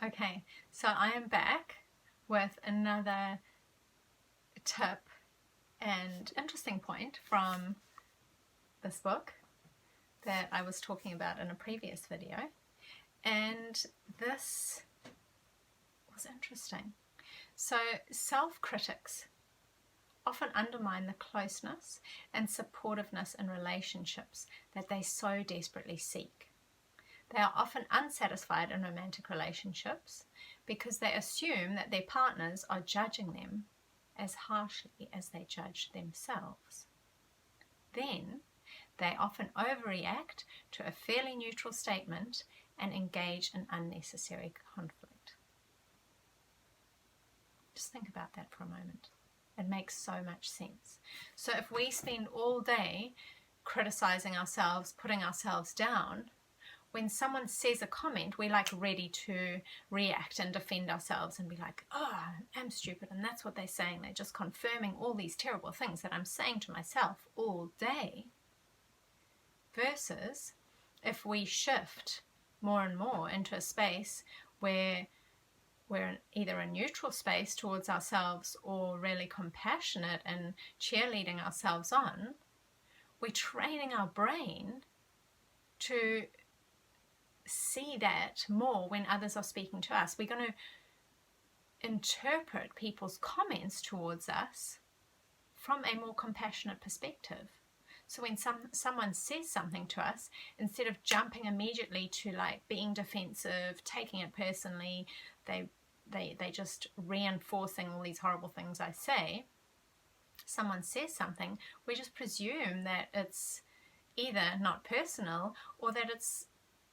Okay, so I am back with another tip and interesting point from this book that I was talking about in a previous video, and this was interesting. So self-critics often undermine the closeness and supportiveness in relationships that they so desperately seek. They are often unsatisfied in romantic relationships because they assume that their partners are judging them as harshly as they judge themselves. Then they often overreact to a fairly neutral statement and engage in unnecessary conflict. Just think about that for a moment. It makes so much sense. So if we spend all day criticizing ourselves, putting ourselves down, when someone says a comment, we're like ready to react and defend ourselves and be like, oh, I'm stupid, and that's what they're saying. They're just confirming all these terrible things that I'm saying to myself all day. Versus if we shift more and more into a space where we're in either a neutral space towards ourselves or really compassionate and cheerleading ourselves on, we're training our brain to see that more when others are speaking to us. We're going to interpret people's comments towards us from a more compassionate perspective. So when someone says something to us, instead of jumping immediately to like being defensive, taking it personally, they just reinforcing all these horrible things I say, someone says something, we just presume that it's either not personal or that it's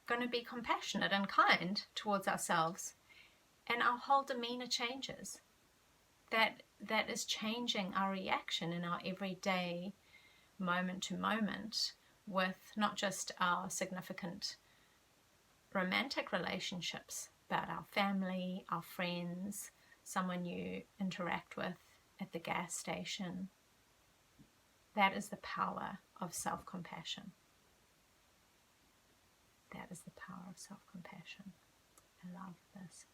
going to be compassionate and kind towards ourselves, and our whole demeanor changes. That is changing our reaction in our everyday moment to moment with not just our significant romantic relationships, but our family, our friends, someone you interact with at the gas station. That is the power of self-compassion. That is the power of self-compassion. I love this.